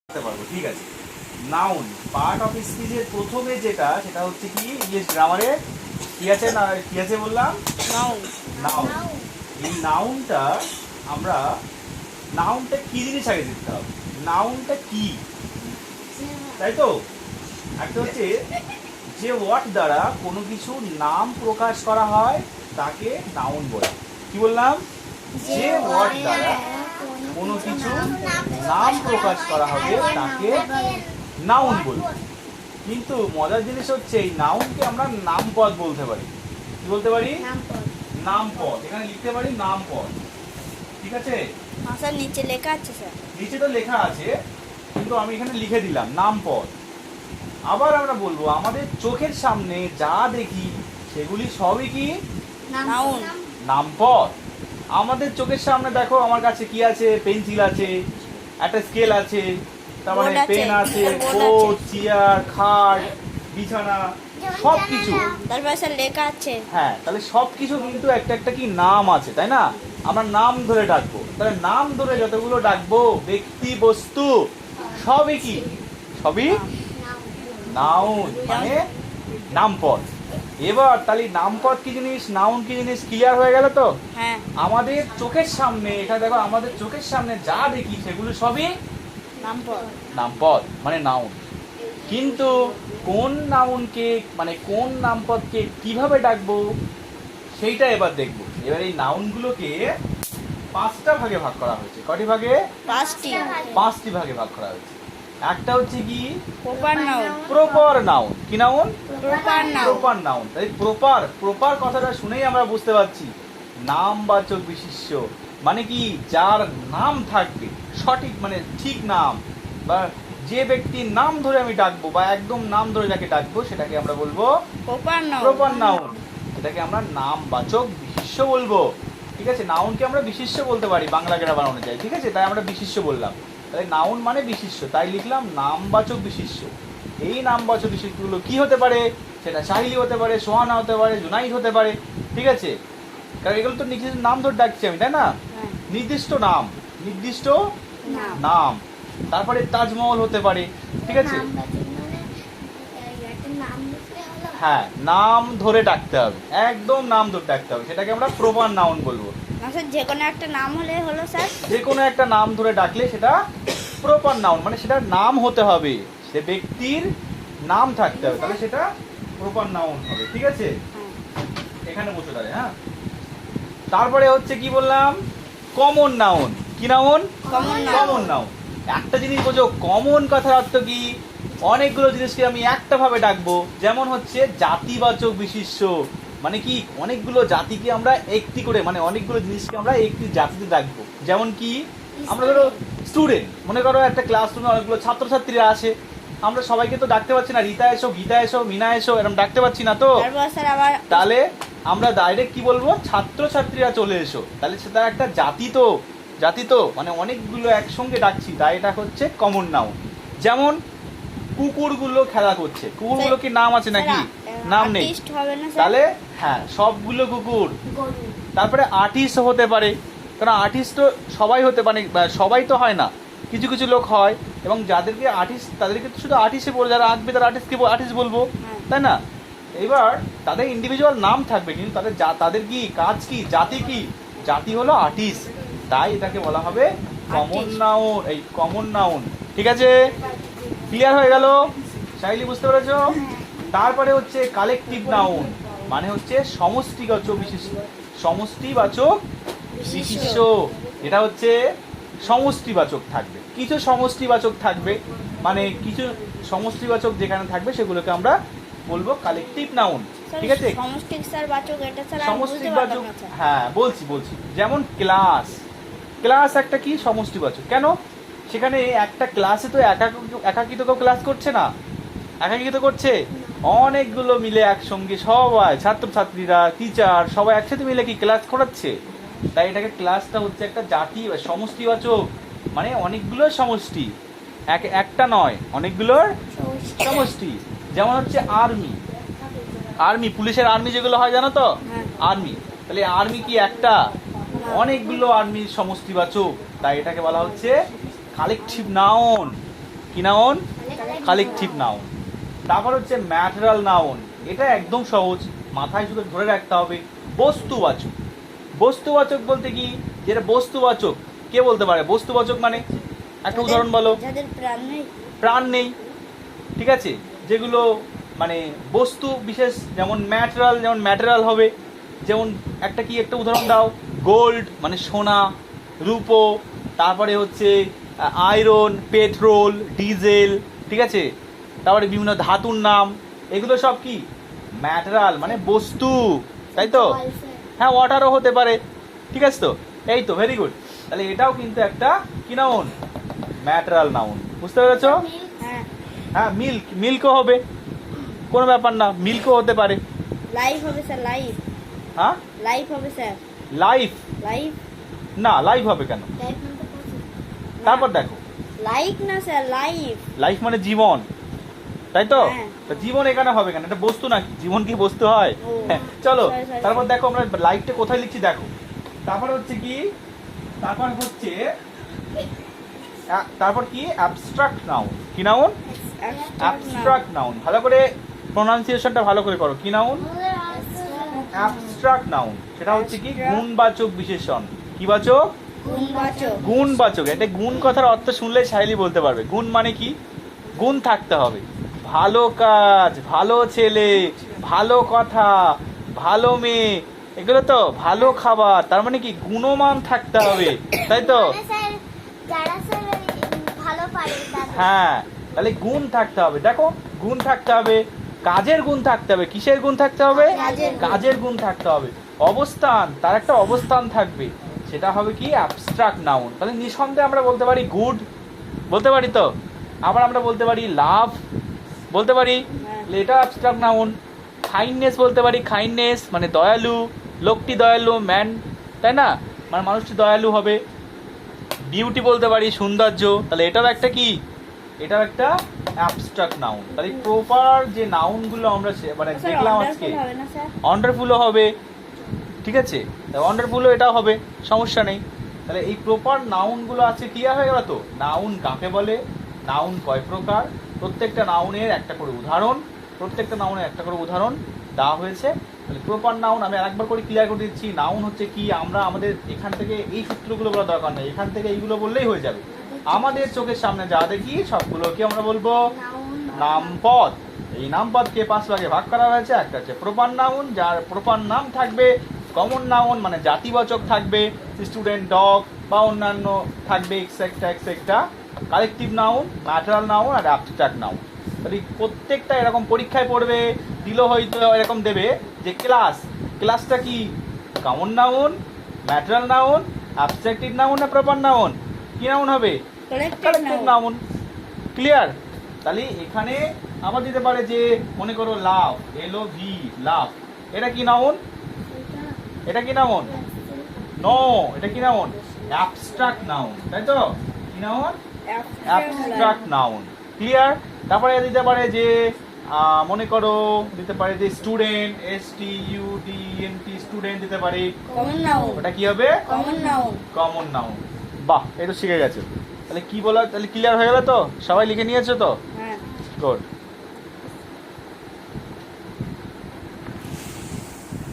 ঠিক আছে। Noun part of স্পিচের প্রথমে যেটা সেটা হচ্ছে কি ইংলিশ গ্রামারে কি আছে না কি আছে বললাম নাউন। নাউন। এই নাউনটা আমরা নাউনটা কি জিনিস আগে দেখতে হবে, নাউনটা কি, তাই তো? একটা হচ্ছে যে ওয়ার্ড দ্বারা কোনো কিছু নাম প্রকাশ করা হয় তাকে নাউন বলে। কি বললাম? যে ওয়ার্ড দ্বারা কোনো কিছু নাম প্রকাশ করা হবে তাকে নাউন বলবো। কিন্তু মজার জিনিস হচ্ছে এই নাউনকে আমরা নামপদ বলতে পারি। কি বলতে পারি? নামপদ। এখানে লিখতে পারি নামপদ। ঠিক আছে? স্যার নিচে লেখা আছে স্যার। নিচে তো লেখা আছে কিন্তু আমি এখানে লিখে দিলাম নামপদ। আবার আমরা বলবো আমাদের চোখের সামনে যা দেখি সেগুলি সবই কি নাউন। নামপদ। আমাদের চোখের সামনে দেখো আমার কাছে কি আছে, পেন্সিল আছে, একটা স্কেল আছে, তারপরে পেন আছে, কোট, চেয়ার, খাট, বিছানা, সবকিছু। তারপরে স্যার লেখা আছে। হ্যাঁ, তাহলে সবকিছু কিন্তু একটা একটা কি নাম আছে, তাই না? আমরা নাম ধরে ডাকবো। তাহলে নাম ধরে যতগুলো ডাকবো ব্যক্তি বস্তু সবই কি, সবই নাউন মানে নামপদ। এবার তাহলে নামপদ কি জিনিস, নাউন কি জিনিস ক্লিয়ার হয়ে গেল তো? হ্যাঁ। আমাদের চোখের সামনে, এখানে দেখো আমাদের চোখের সামনে যা দেখি সেগুলো সবই নামপদ। নামপদ মানে নাউন। কিন্তু কোন নাউনকে মানে কোন নামপদকে কিভাবে ডাকবো সেইটা এবার দেখবো। এবার এই নাউনগুলোকে পাঁচটা ভাগে ভাগ করা হয়েছে। কটি ভাগে? পাঁচটি ভাগে ভাগ করা হয়েছে। একটা হচ্ছে কি প্রপার নাউন। Proper noun. কি noun? Proper noun. Proper noun. তাই প্রপার কথাটা শুনেই আমরা বুঝতে পারছি নামবাচক বিশেষ্য মানে কি যার নাম থাকবে, সঠিক মানে ঠিক নাম, বা যে ব্যক্তির নাম ধরে আমি ডাকবো বা একদম নাম ধরে যাকে ডাকবো সেটাকে আমরা বলবো প্রপার নাউন। Proper noun. এটাকে আমরা নামবাচক বিশেষ্য বলবো। ঠিক আছে? নাউনকে আমরা বিশেষ্য বলতে পারি বাংলা গ্রামার অনুযায়ী। ঠিক আছে? তাই আমরা বিশেষ্য বললাম। তাহলে নাউন মানে বিশেষ্য, তাই লিখলাম নামবাচক বিশেষ্য। এই নামবাচক বিশেষ্যগুলো কি হতে পারে? সেটা সাহিলি হতে পারে, সোহানা হতে পারে, জুনাইদ হতে পারে। ঠিক আছে? কারণ এগুলো তো নিজের নাম ধরে ডাকছি আমি, তাই না? হ্যাঁ। নির্দিষ্ট নাম, নির্দিষ্ট নাম। নাম। তারপরে তাজমহল হতে পারে। ঠিক আছে? হ্যাঁ, নাম ধরে ডাকতে হবে, একদম নাম ধরে ডাকতে হবে, সেটাকে আমরা প্রপার নাউন বলবো। না স্যার, যে কোনো একটা নাম হলে হলো স্যার। যে কোনো একটা নাম ধরে ডাকলে সেটা প্রপার নাউন, মানে সেটার নাম হতে হবে, সে ব্যক্তির নাম থাকতে হবে, তাহলে সেটা প্রপার নাউন হবে। ঠিক আছে? এখানে বসে দাঁড়ে। হ্যাঁ, তারপরে হচ্ছে কি বললাম, কমন নাউন। কি নাউন? Common noun. একটা জিনিস বোঝো, কমন কথার অর্থ কি? অনেকগুলো জিনিসকে আমি একটা ভাবে ডাকবো। যেমন হচ্ছে জাতিবাচক বিশেষ্য, মানে কি অনেকগুলো জাতিকে আমরা একটি করে, মানে অনেকগুলো জিনিসকে আমরা একটি জাতিতে ডাকবো। যেমন কি আমরা ধরো স্টুডেন্ট, মনে করো একটা ক্লাসরুমে অনেকগুলো ছাত্রছাত্রীরা আসে, আমরা সবাইকে তো ডাকতে পারছি না রিতা এসো, গীতা এসো, মিনা এসো, এরকম ডাকতে পারছি না তো। তাহলে আমরা ডাইরেক্ট কি বলবো, ছাত্রছাত্রীরা চলে এসো। তাহলে সেটা একটা জাতি তো মানে অনেকগুলো একসঙ্গে ডাকছি, তাই এটা হচ্ছে কমন নাউন। যেমন কুকুরগুলো খেলা করছে, কুকুরগুলো কি নাম আছে নাকি? নাম নেই। তাহলে হ্যাঁ, সবগুলো কুকুর। তারপরে আর্টিস্ট হতে পারে, কারণ আর্টিস্ট তো সবাই হতে পারে, সবাই তো হয় না, কিছু কিছু লোক হয়, এবং যাদেরকে আর্টিস্ট তাদেরকে তো শুধু আর্টিস্টে বলে, যারা আঁকবে তারা আর্টিস্টকে আর্টিস্ট বলবো, তাই না? এবার তাদের ইন্ডিভিজুয়াল নাম থাকবে কিন্তু তাদের কি কাজ, কি জাতি, কি জাতি হলো আর্টিস্ট, তাই এটাকে বলা হবে কমন নাউন। এই কমন নাউন। ঠিক আছে? ক্লিয়ার হয়ে গেল? সাইলি বুঝতে পেরেছো? তারপরে হচ্ছে কালেকটিভ নাউন, মানে হচ্ছে সমষ্টিবাচক বিশেষ্য। সমষ্টিবাচক বিশেষ্য, এটা হচ্ছে সমষ্টিবাচক থাকবে, কিছু সমষ্টিবাচক থাকবে, মানে কিছু সমষ্টিবাচক যেখানে থাকবে সেগুলোকে আমরা বলবো কালেকটিভ নাউন। ঠিক আছে? সমষ্টিবাচক, হ্যাঁ বলছি। যেমন ক্লাস একটা কি সমষ্টিবাচক। কেন? সেখানে একটা ক্লাসে তো একাকিত কেউ ক্লাস করছে না, একাকিত করছে অনেকগুলো মিলে একসঙ্গে সবাই, ছাত্রছাত্রীরা, টিচার সবাই একসাথে মিলে কি ক্লাস করাচ্ছে, তাই এটাকে ক্লাসটা হচ্ছে একটা জাতি বা সমষ্টিবাচক, মানে অনেকগুলো সমষ্টি, একটা নয়, অনেকগুলোর সমষ্টি। যেমন হচ্ছে আর্মি, পুলিশের আর্মি যেগুলো হয় জানো তো, আর্মি। তাহলে আর্মি কি একটা? অনেকগুলো আর্মির সমষ্টিবাচক, তাই এটাকে বলা হচ্ছে কালেকটিভ নাউন। কি নাউন? Collective noun. তারপর হচ্ছে ম্যাটেরিয়াল নাউন। এটা একদম সহজ, মাথায় শুধু ধরে রাখতে হবে। বস্তুবাচক। বস্তুবাচক বলতে কি, যেটা বস্তুবাচক কে বলতে পারে? বস্তুবাচক মানে একটা উদাহরণ বলো। যাদের প্রাণ নেই। প্রাণ নেই, ঠিক আছে, যেগুলো মানে বস্তু বিশেষ, যেমন ম্যাটেরিয়াল, যেমন ম্যাটেরিয়াল হবে, যেমন একটা কি একটা উদাহরণ দাও। গোল্ড মানে সোনা, রূপো, তারপরে হচ্ছে আয়রন, পেট্রোল, ডিজেল, ঠিক আছে, তারপরে বিভিন্ন ধাতুর নাম, এগুলো সব কি ম্যাটেরিয়াল মানে বস্তু, তাই তো? হ্যাঁ, ওয়াটারও হতে পারে, ঠিক আছে তো? এই তো, ভেরি গুড। তাহলে এটাও কিন্তু একটা কি নাউন? Material noun. বুঝতে পেরেছো? হ্যাঁ। হ্যাঁ, মিল্ক, মিল্কও হবে, কোনো ব্যাপার না, মিল্কও হতে পারে। লাইফ হবে স্যার, লাইফ। হ্যাঁ, লাইফ হবে স্যার, লাইফ লাইফ। না, লাইফ হবে কেন? তারপর দেখো, লাইফ না স্যার, লাইফ। লাইফ মানে জীবন, তাই তো? হ্যাঁ। তা জীবন এখানে হবে কেন? এটা বস্তু নাকি? জীবন কি বস্তু হয়? ও, হ্যাঁ, চলো sorry, sorry, তারপর sorry. দেখো আমরা লাইফটা কোথায় লিখছি দেখো। তারপর হচ্ছে কি, তারপর হচ্ছে তারপর কি অ্যাবস্ট্রাক্ট নাউন। কি নাউন? Abstract noun. ভালো করে প্রোনাউন্সিয়েশনটা ভালো করে করো। কি নাউন? Abstract noun. সেটা হচ্ছে কি গুণবাচক বিশেষণ। কি বাচক? গুণবাচক। গুণবাচক। এটা গুণ কথার অর্থ শুনলে শাইলি বলতে পারবে। গুণ মানে কি? গুণ থাকতে হবে, ভালো কাজ, ভালো ছেলে, ভালো কথা, ভালো মেয়ে, এগুলো তো ভালো খাবার, তার মানে কি গুণমান থাকতে হবে, তাই তো? হ্যাঁ, তাহলে গুণ থাকতে হবে। দেখো, গুণ থাকতে হবে, কাজের গুণ থাকতে হবে। কিসের গুণ থাকতে হবে? কাজের গুণ। কাজের গুণ থাকতে হবে। অবস্থান, তার একটা অবস্থান থাকবে, সেটা হবে কি অ্যাবস্ট্রাক্ট নাউন। তাহলে নিঃসন্দেহে আমরা বলতে পারি গুড, বলতে পারি তো? আবার আমরা বলতে পারি লাভ, বলতে পারি, এটা অ্যাবস্ট্রাক্ট নাউন। কাইন্ডনেস বলতে পারি, কাইন্ডনেস মানে দয়ালু, লোকটি দয়ালু, ম্যান, তাই না, মানে মানুষটি দয়ালু হবে। বিউটি বলতে পারি, সৌন্দর্য, তাহলে এটাও একটা কি, এটাও একটা অ্যাবস্ট্রাক্ট নাউন। তাহলে প্রপার যে নাউনগুলো আমরা মানে স্যার, দেখলাম wonderful আজকে, হবে না স্যার? ওয়ান্ডারফুলও হবে, ঠিক আছে, ওয়ান্ডারফুলও এটাও হবে, সমস্যা নেই। তাহলে এই প্রপার নাউনগুলো আছে, ক্লিয়ার হয়ে গেল তো? নাউন কাকে বলে, নাউন কয় প্রকার, প্রত্যেকটা নাউনের একটা করে উদাহরণ, প্রত্যেকটা নাউনের একটা করে উদাহরণ দেওয়া হয়েছে। তাহলে প্রপার নাউন আমি আরেকবার করে ক্লিয়ার করে দিচ্ছি। নাউন হচ্ছে কি, আমরা আমাদের এখান থেকে এই সূত্রগুলো বলার দরকার নেই, এখান থেকে এইগুলো বললেই হয়ে যাবে। আমাদের চোখের সামনে যা দেখি সবগুলোকে আমরা বলবো নামপদ। এই নামপদকে 5 ভাগে ভাগ করা হয়েছে। একটা হচ্ছে প্রপার নাউন, যার প্রপার নাম থাকবে, কমন নাউন মানে জাতিবাচক থাকবে, স্টুডেন্ট, ডগ বা অন্যান্য থাকবে, etcetera etcetera, collective noun, material noun আর অ্যাবস্ট্রাক্ট নাউন। তাহলে প্রত্যেকটা এরকম পরীক্ষায় পড়বে, দিল হয়তো এরকম দেবে যে ক্লাস, ক্লাসটা কি common noun, material noun, abstractive noun না প্রপার নাউন? কি নাউন হবে? Collective collective noun. Noun. Clear? তাহলে এখানে আবার দিতে পারে যে মনে করো লাভ, LOV, লাভ, এটা কি নাউন? এটা কি নাউন? নো, এটা কি নাউন? অ্যাবস্ট্রাক্ট নাউন, তাই তো? কি নাউন? Abstract noun. ক্লিয়ার? তারপরে দিতে পারে যে মনে করো দিতে পারে যে স্টুডেন্ট, STUDENT, স্টুডেন্ট দিতে পারে, কমন নাউন। ওটা কি হবে? Common noun. Common noun. বাহ, এই তো শিখে গেছে। তাহলে কি বলা, তাহলে ক্লিয়ার হয়ে গেল তো? সবাই লিখে নিয়েছো তো? হ্যাঁ। গুড।